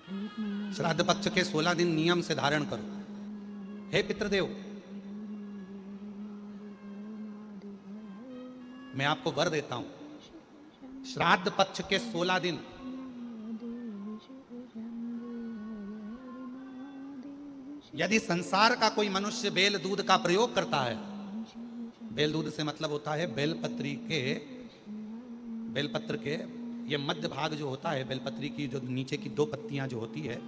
श्राद्ध पक्ष के 16 दिन नियम से धारण करो। हे पितृदेव, मैं आपको वर देता हूं, श्राद्ध पक्ष के 16 दिन यदि संसार का कोई मनुष्य बेल दूध का प्रयोग करता है, बेल दूध से मतलब होता है बेलपत्र के ये मध्य भाग जो होता है, बेलपत्री की जो नीचे की 2 पत्तियां जो होती है,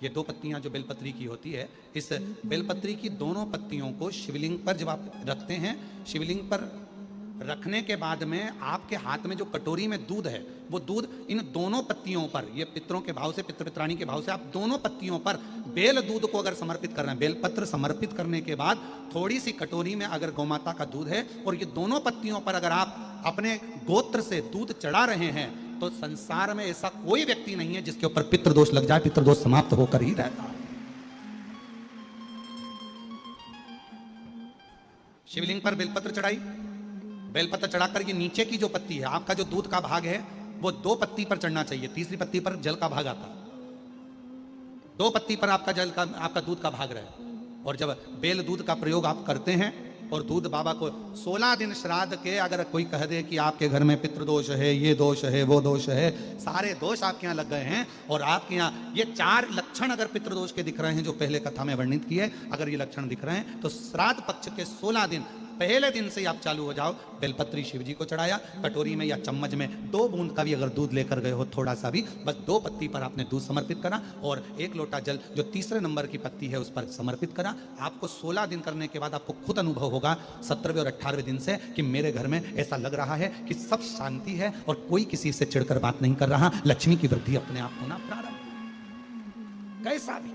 ये 2 पत्तियां जो बेलपत्री की होती है, इस बेलपत्री की दोनों पत्तियों को शिवलिंग पर जब आप रखते हैं, शिवलिंग पर रखने के बाद में आपके हाथ में जो कटोरी में दूध है, वो दूध इन दोनों पत्तियों पर, ये पितरों के भाव से, पितृ पित्राणी के भाव से, आप दोनों पत्तियों पर बेल दूध को अगर समर्पित कर रहे हैं, बेलपत्र समर्पित करने के बाद थोड़ी सी कटोरी में अगर गौमाता का दूध है और ये दोनों पत्तियों पर अगर आप अपने गोत्र से दूध चढ़ा रहे हैं, तो संसार में ऐसा कोई व्यक्ति नहीं है जिसके ऊपर पितृदोष लग जाए। पितृदोष समाप्त होकर ही रहता है। शिवलिंग पर बेलपत्र चढ़ाई, बेलपत्र चढ़ाकर ये नीचे की जो पत्ती है, आपका जो दूध का भाग है, वो 2 पत्ती पर चढ़ना चाहिए, तीसरी पत्ती पर जल का भाग आता है। 2 पत्ती पर आपका दूध का भाग रहे। और जब बेल दूध का प्रयोग आप करते हैं और दूध बाबा को 16 दिन श्राद्ध के अगर कोई कह दे कि आपके घर में पितृदोष है, ये दोष है, वो दोष है, सारे दोष आपके यहाँ लग गए हैं और आपके यहाँ ये 4 लक्षण अगर पितृदोष के दिख रहे हैं जो पहले कथा में वर्णित किए, अगर ये लक्षण दिख रहे हैं, तो श्राद्ध पक्ष के 16 दिन पहले दिन से आप चालू हो जाओ। बेलपत्री शिव जी को चढ़ाया, कटोरी में या चम्मच में 2 बूंद का भी अगर दूध लेकर गए हो, थोड़ा सा भी, बस 2 पत्ती पर आपने दूध समर्पित करा और 1 लोटा जल जो तीसरे नंबर की पत्ती है उस पर समर्पित करा। आपको 16 दिन करने के बाद आपको खुद अनुभव होगा 17वें और 18वें दिन से कि मेरे घर में ऐसा लग रहा है कि सब शांति है और कोई किसी से चिढ़कर बात नहीं कर रहा, लक्ष्मी की वृद्धि अपने आप होना प्रारंभ। कैसा भी।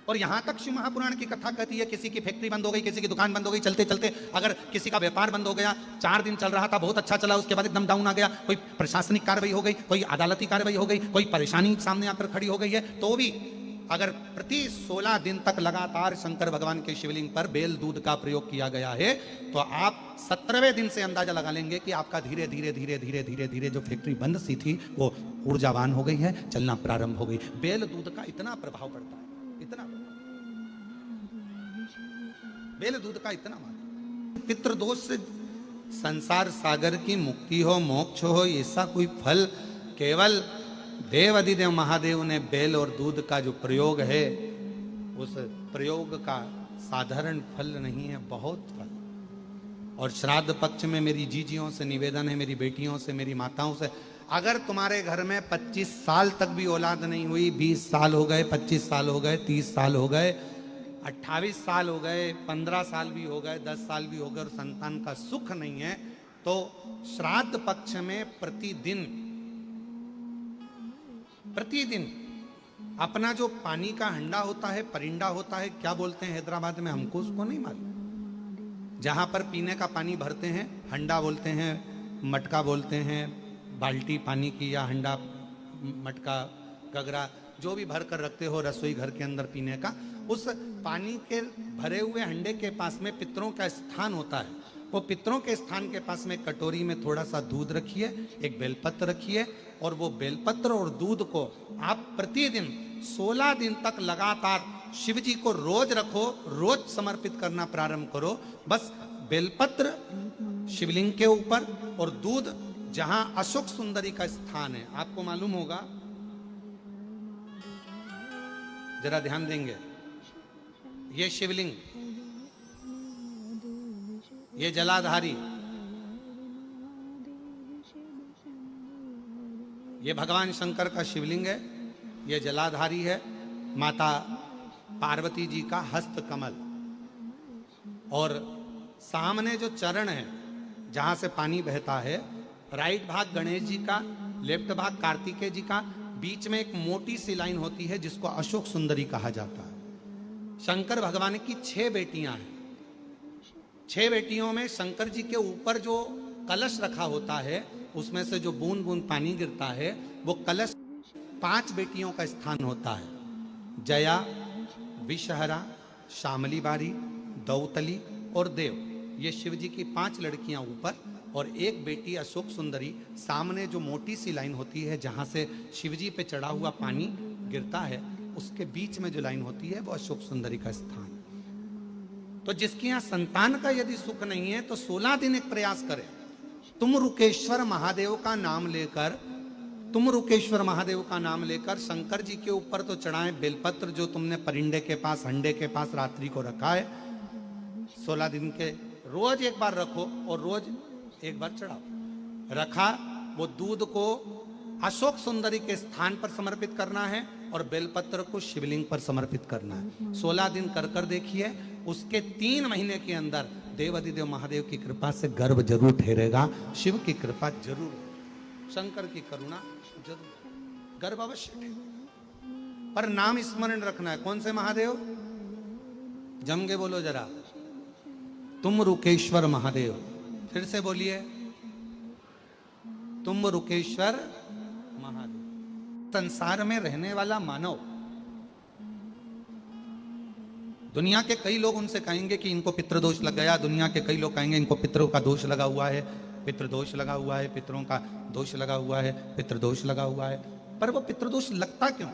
और यहां तक शिव महापुराण की कथा कहती है, किसी की फैक्ट्री बंद हो गई, किसी की दुकान बंद हो गई, चलते चलते अगर किसी का व्यापार बंद हो गया, 4 दिन चल रहा था, बहुत अच्छा चला, उसके बाद एकदम डाउन आ गया, कोई प्रशासनिक कार्रवाई हो गई, कोई अदालती कार्रवाई हो गई, कोई परेशानी सामने आकर खड़ी हो गई है, तो भी अगर प्रति 16 दिन तक लगातार शंकर भगवान के शिवलिंग पर बेल दूध का प्रयोग किया गया है, तो आप 17वें दिन से अंदाजा लगा लेंगे कि आपका धीरे धीरे धीरे धीरे धीरे धीरे जो फैक्ट्री बंद सी थी वो ऊर्जावान हो गई है, चलना प्रारंभ हो गई। बेल दूध का इतना प्रभाव पड़ता है, इतना बेल दूध का इतना महत्व। पितृदोष से संसार सागर की मुक्ति हो, मोक्ष हो, ऐसा कोई फल केवल देव अधिदेव महादेव ने बेल और दूध का जो प्रयोग है, उस प्रयोग का साधारण फल नहीं है, बहुत फल। और श्राद्ध पक्ष में मेरी जीजियों से निवेदन है, मेरी बेटियों से, मेरी माताओं से, अगर तुम्हारे घर में 25 साल तक भी औलाद नहीं हुई, 20 साल हो गए, 25 साल हो गए, 30 साल हो गए, 28 साल हो गए, 15 साल भी हो गए, 10 साल भी हो गए और संतान का सुख नहीं है, तो श्राद्ध पक्ष में प्रतिदिन अपना जो पानी का हंडा होता है, परिंडा होता है, क्या बोलते हैं हैदराबाद में, हमको उसको नहीं मालूम, जहां पर पीने का पानी भरते हैं, हंडा बोलते हैं, मटका बोलते हैं, बाल्टी पानी की या हंडा, मटका, गगरा, जो भी भर कर रखते हो रसोई घर के अंदर पीने का, उस पानी के भरे हुए हंडे के पास में पितरों का स्थान होता है। वो पितरों के स्थान के पास में कटोरी में थोड़ा सा दूध रखिए, एक बेलपत्र रखिए और वो बेलपत्र और दूध को आप प्रतिदिन 16 दिन तक लगातार शिव जी को रोज रखो, रोज समर्पित करना प्रारंभ करो। बस बेलपत्र शिवलिंग के ऊपर और दूध जहां अशोक सुंदरी का स्थान है, आपको मालूम होगा, जरा ध्यान देंगे, ये शिवलिंग, ये जलाधारी, ये भगवान शंकर का शिवलिंग है, ये जलाधारी है, माता पार्वती जी का हस्त कमल, और सामने जो चरण है जहां से पानी बहता है, राइट भाग गणेश जी का, लेफ्ट भाग कार्तिकेय जी का, बीच में एक मोटी सी लाइन होती है जिसको अशोक सुंदरी कहा जाता है। शंकर भगवान की 6 बेटियां हैं। 6 बेटियों में शंकर जी के ऊपर जो कलश रखा होता है, उसमें से जो बूंद बूंद पानी गिरता है, वो कलश 5 बेटियों का स्थान होता है, जया, विषहरा, श्यामली बारी, दौतली और देव। ये शिव जी की 5 लड़कियां ऊपर और एक बेटी अशोक सुंदरी। सामने जो मोटी सी लाइन होती है जहां से शिव जी पे चढ़ा हुआ पानी गिरता है, उसके बीच में जो लाइन होती है वो अशोक सुंदरी का स्थान। तो जिसके यहां संतान का यदि सुख नहीं है तो 16 दिन एक प्रयास करें। तुम रुकेश्वर महादेव का नाम लेकर, तुम रुकेश्वर महादेव का नाम लेकर शंकर जी के ऊपर तो चढ़ाएं बेलपत्र, जो तुमने परिंदे के पास, हंडे के पास रात्रि को रखा है। 16 दिन के रोज एक बार रखो और रोज एक बार चढ़ाओ। रखा, वो दूध को अशोक सुंदरी के स्थान पर समर्पित करना है और बेलपत्र को शिवलिंग पर समर्पित करना है। 16 दिन कर कर देखिए, उसके 3 महीने के अंदर देवाधिदेव महादेव की कृपा से गर्भ जरूर ठहरेगा, शिव की कृपा जरूर, शंकर की करुणा जरूर, गर्भ अवश्य ठहरेगा। पर नाम स्मरण रखना है। कौन से महादेव? जम के बोलो जरा, तुम रुकेश्वर महादेव। फिर से बोलिए, तुम रुकेश्वर महादेव। संसार में रहने वाला मानव, दुनिया के कई लोग उनसे कहेंगे कि इनको पितृदोष लग गया, दुनिया के कई लोग कहेंगे इनको पितरों का दोष लगा हुआ है, पितृदोष लगा हुआ है, पितरों का दोष लगा हुआ है, पितृदोष लगा हुआ है। पर वो पितृदोष लगता क्यों?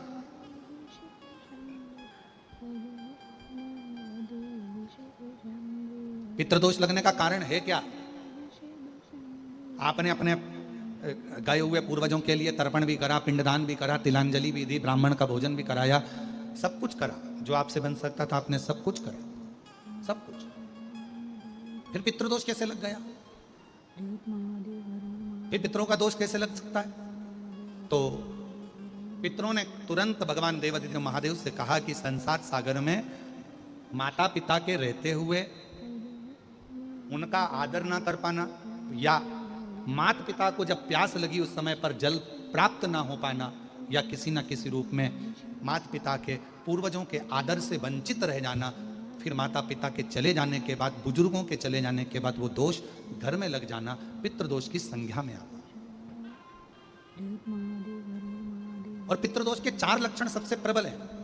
पितृदोष लगने का कारण है क्या? आपने अपने गए हुए पूर्वजों के लिए तर्पण भी करा, पिंडदान भी करा, तिलांजलि भी दी, ब्राह्मण का भोजन भी कराया, सब कुछ करा, जो आपसे बन सकता था आपने सब कुछ करा, सब कुछ। फिर पितृदोष कैसे लग गया? फिर पितरों का दोष कैसे लग सकता है? तो पितरों ने तुरंत भगवान देवाधिदेव महादेव से कहा कि संसार सागर में माता पिता के रहते हुए उनका आदर ना कर पाना, या माता पिता को जब प्यास लगी उस समय पर जल प्राप्त ना हो पाना, या किसी न किसी रूप में माता पिता के, पूर्वजों के आदर से वंचित रह जाना, फिर माता पिता के चले जाने के बाद, बुजुर्गों के चले जाने के बाद वो दोष घर में लग जाना पितृदोष की संज्ञा में आता। और पितृदोष के 4 लक्षण सबसे प्रबल हैं।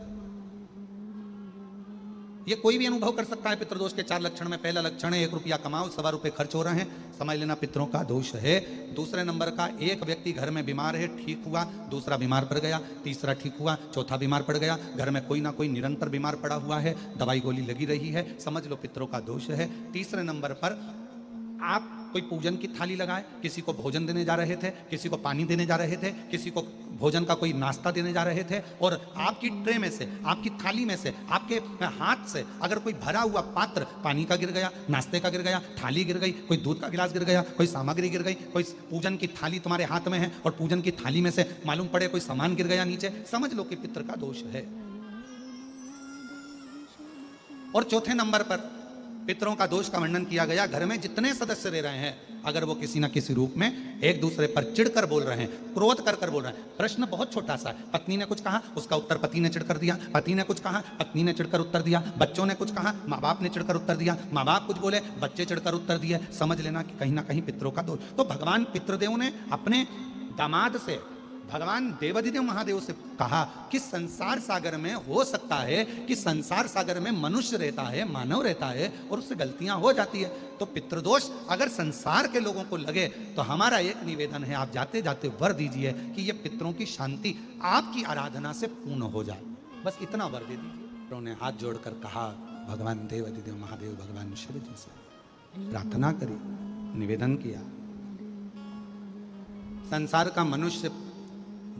ये कोई भी अनुभव कर सकता है। पितृदोष के 4 लक्षण में पहला लक्षण है 1 रुपया कमाओ, 1.25 रुपए खर्च हो रहे हैं, समझ लेना पितरों का दोष है। दूसरे नंबर का, एक व्यक्ति घर में बीमार है, ठीक हुआ, दूसरा बीमार पड़ गया, तीसरा ठीक हुआ, चौथा बीमार पड़ गया, घर में कोई ना कोई निरंतर बीमार पड़ा हुआ है, दवाई गोली लगी रही है, समझ लो पितरों का दोष है। तीसरे नंबर पर आप कोई पूजन की थाली लगाए, किसी को भोजन देने जा रहे थे, किसी को पानी देने जा रहे थे, किसी को भोजन का कोई नाश्ता देने जा रहे थे, और आपकी ट्रे में से, आपकी थाली में से, आपके हाथ से अगर कोई भरा हुआ पात्र पानी का गिर गया, नाश्ते का गिर गया, थाली गिर गई, कोई दूध का गिलास गिर गया, कोई सामग्री गिर गई, कोई पूजन की थाली तुम्हारे हाथ में है और पूजन की थाली में से मालूम पड़े कोई सामान गिर गया नीचे, समझ लो कि पितृ का दोष है। और चौथे नंबर पर पितरों का दोष का वर्णन किया गया, घर में जितने सदस्य रह रहे हैं, अगर वो किसी न किसी रूप में एक दूसरे पर चिढ़कर बोल रहे हैं, क्रोध कर कर बोल रहे हैं। प्रश्न बहुत छोटा सा है, पत्नी ने कुछ कहा, उसका उत्तर पति ने चिढ़कर दिया, पति ने कुछ कहा, पत्नी ने चिढ़कर उत्तर दिया, बच्चों ने कुछ कहा, माँ बाप ने चिढ़कर उत्तर दिया, माँ बाप कुछ बोले, बच्चे चिढ़कर उत्तर दिए, समझ लेना कि कहीं ना कहीं पितरों का दोष। तो भगवान पितृदेव ने अपने दामाद से, भगवान देवाधिदेव महादेव से कहा कि संसार सागर में हो सकता है कि संसार सागर में मनुष्य रहता है, मानव रहता है, और उससे गलतियां हो जाती है। तो पितृदोष अगर संसार के लोगों को लगे तो हमारा एक निवेदन है, आप जाते जाते वर दीजिए कि ये पितरों की शांति आपकी आराधना से पूर्ण हो जाए, बस इतना वर दे दीजिए। उन्होंने हाथ जोड़कर कहा, भगवान देवाधिदेव महादेव भगवान शिव जी से प्रार्थना करी, निवेदन किया। संसार का मनुष्य,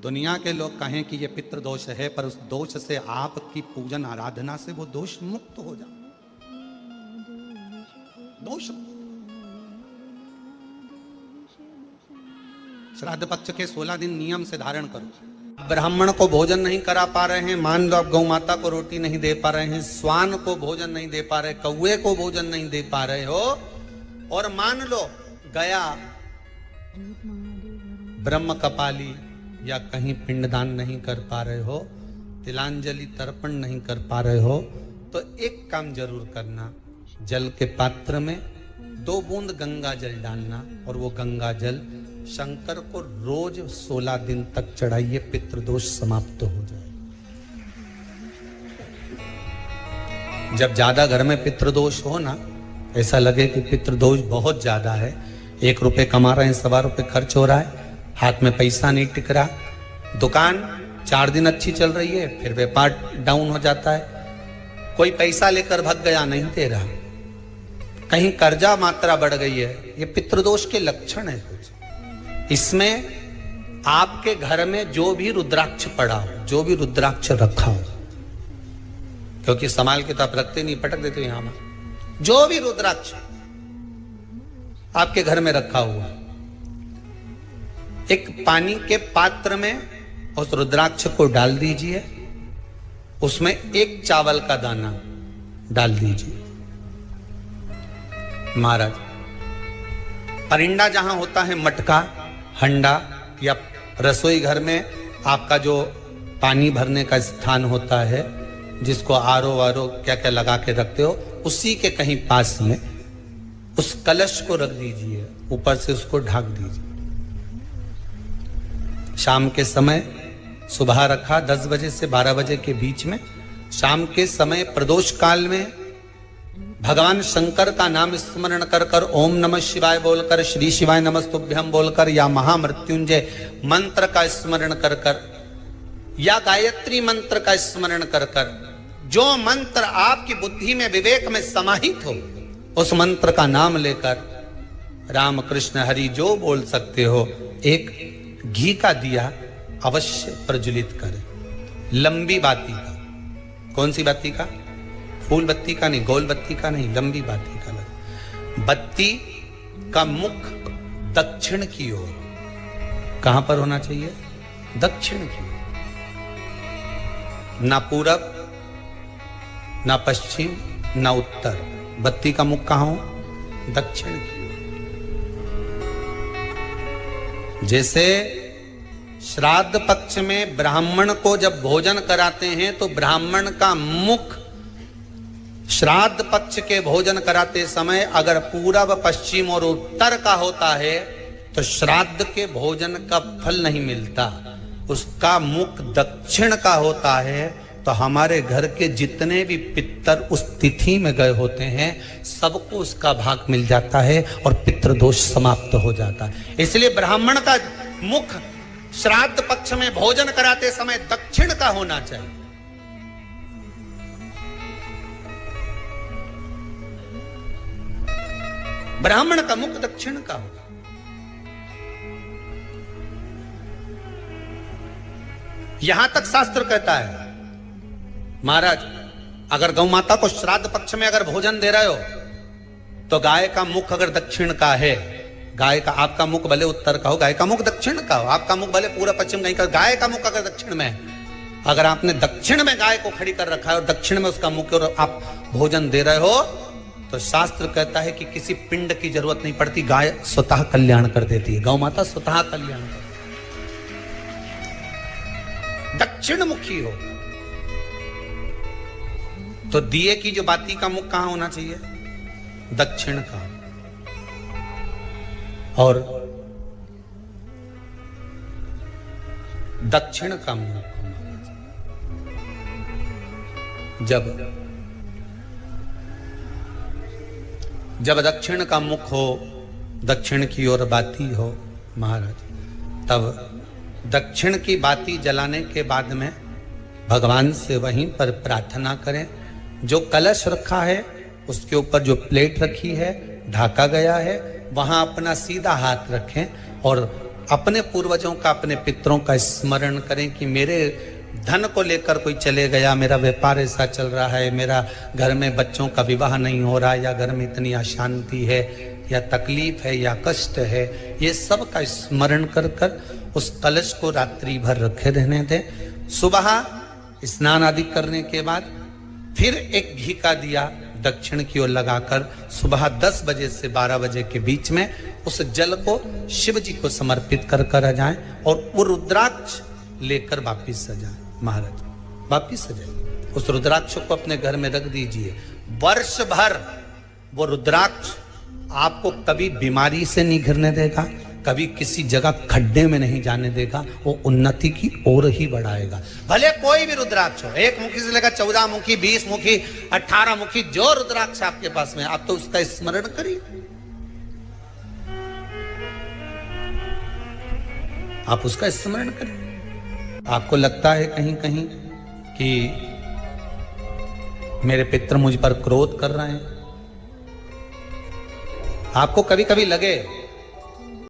दुनिया के लोग कहें कि ये पितृदोष है, पर उस दोष से आपकी पूजन आराधना से वो दोष मुक्त हो जाए, दोष। श्राद्ध पक्ष के 16 दिन नियम से धारण करो। ब्राह्मण को भोजन नहीं करा पा रहे हैं, मान लो आप गौ माता को रोटी नहीं दे पा रहे हैं, स्वान को भोजन नहीं दे पा रहे, कौवे को भोजन नहीं दे पा रहे हो, और मान लो गया ब्रह्म कपाली या कहीं पिंडदान नहीं कर पा रहे हो, तिलांजलि तर्पण नहीं कर पा रहे हो, तो एक काम जरूर करना, जल के पात्र में 2 बूंद गंगा जल डालना, और वो गंगा जल शंकर को रोज 16 दिन तक चढ़ाइए, पितृदोष समाप्त हो जाए। जब ज्यादा घर में पितृदोष हो ना, ऐसा लगे कि पितृदोष बहुत ज्यादा है, 1 रुपए कमा रहे हैं, 1.25 रुपए खर्च हो रहा है, हाथ में पैसा नहीं टिक रहा, दुकान 4 दिन अच्छी चल रही है, फिर व्यापार डाउन हो जाता है। कोई पैसा लेकर भग गया, नहीं दे रहा, कहीं कर्जा मात्रा बढ़ गई है, ये पितृदोष के लक्षण है कुछ। इसमें आपके घर में जो भी रुद्राक्ष पड़ा हो, जो भी रुद्राक्ष रखा हो, क्योंकि संभाल के तो आप रखते नहीं, पटक देते हो यहां में, जो भी रुद्राक्ष आपके घर में रखा हुआ, एक पानी के पात्र में उस रुद्राक्ष को डाल दीजिए, उसमें 1 चावल का दाना डाल दीजिए। महाराज, परिंदा जहां होता है, मटका, हंडा या रसोई घर में आपका जो पानी भरने का स्थान होता है, जिसको आरो वारो क्या क्या लगा के रखते हो, उसी के कहीं पास में उस कलश को रख दीजिए, ऊपर से उसको ढक दीजिए। शाम के समय, सुबह रखा 10 बजे से 12 बजे के बीच में, शाम के समय प्रदोष काल में भगवान शंकर का नाम स्मरण कर कर, ओम नमः शिवाय बोलकर, श्री शिवाय नमस्तुभ्यम बोलकर, या महामृत्युंजय मंत्र का स्मरण कर कर, या गायत्री मंत्र का स्मरण कर कर, जो मंत्र आपकी बुद्धि में, विवेक में समाहित हो, उस मंत्र का नाम लेकर राम कृष्ण हरि जो बोल सकते हो, एक घी का दिया अवश्य प्रज्वलित करें। लंबी बाती का, कौन सी बाती का? फूल बत्ती का नहीं, गोल बत्ती का नहीं, लंबी बाती का लगा। बत्ती का मुख दक्षिण की ओर, कहां पर होना चाहिए? दक्षिण की ओर, ना पूरब, ना पश्चिम, ना उत्तर। बत्ती का मुख कहां हो? दक्षिण की ओर। जैसे श्राद्ध पक्ष में ब्राह्मण को जब भोजन कराते हैं तो ब्राह्मण का मुख श्राद्ध पक्ष के भोजन कराते समय अगर पूरब, पश्चिम और उत्तर का होता है तो श्राद्ध के भोजन का फल नहीं मिलता। उसका मुख दक्षिण का होता है तो हमारे घर के जितने भी पितर उस तिथि में गए होते हैं, सबको उसका भाग मिल जाता है और पितृदोष समाप्त हो जाता है। इसलिए ब्राह्मण का मुख श्राद्ध पक्ष में भोजन कराते समय दक्षिण का होना चाहिए। ब्राह्मण का मुख दक्षिण का हो। यहां तक शास्त्र कहता है, महाराज अगर गौ माता को श्राद्ध पक्ष में अगर भोजन दे रहे हो तो गाय का मुख अगर दक्षिण का है, गाय का, आपका मुख भले उत्तर का हो, गाय का मुख दक्षिण का हो, आपका मुख भले पूरा पश्चिम नहीं का, गाय का मुख अगर दक्षिण में है, अगर आपने दक्षिण में गाय को खड़ी कर रखा है और दक्षिण में उसका मुख और आप भोजन दे रहे हो, तो शास्त्र कहता है कि किसी पिंड की जरूरत नहीं पड़ती, गाय स्वतः कल्याण कर देती है, गौ माता स्वतः कल्याण कर, दक्षिण मुखी हो। तो दिए की जो बाती का मुख कहां होना चाहिए? दक्षिण का। और दक्षिण का मुख जब दक्षिण का मुख हो, दक्षिण की ओर बाती हो महाराज, तब दक्षिण की बाती जलाने के बाद में भगवान से वहीं पर प्रार्थना करें। जो कलश रखा है उसके ऊपर जो प्लेट रखी है, ढाका गया है, वहां अपना सीधा हाथ रखें और अपने पूर्वजों का, अपने पितरों का स्मरण करें कि मेरे धन को लेकर कोई चले गया, मेरा व्यापार ऐसा चल रहा है, मेरा घर में बच्चों का विवाह नहीं हो रहा, या घर में इतनी अशांति है, या तकलीफ है, या कष्ट है, ये सब का स्मरण कर कर उस कलश को रात्रि भर रखे रहने दें। सुबह स्नान आदि करने के बाद फिर एक घी का दिया दक्षिण की ओर लगाकर सुबह 10 बजे से 12 बजे के बीच में उस जल को शिव जी को समर्पित कर कर आ जाएं और वो रुद्राक्ष लेकर वापिस आ जाएं। महाराज वापिस आ जाइए, उस रुद्राक्ष को अपने घर में रख दीजिए। वर्ष भर वो रुद्राक्ष आपको कभी बीमारी से नहीं घिरने देगा, कभी किसी जगह खड्डे में नहीं जाने देगा, वो उन्नति की ओर ही बढ़ाएगा। भले कोई भी रुद्राक्ष हो, 1 मुखी से लेकर 14 मुखी, 20 मुखी, 18 मुखी, जो रुद्राक्ष आपके पास में, आप तो उसका स्मरण करिए, आप उसका स्मरण करिए। आपको लगता है कहीं कहीं कि मेरे पितर मुझ पर क्रोध कर रहे हैं? आपको कभी कभी लगे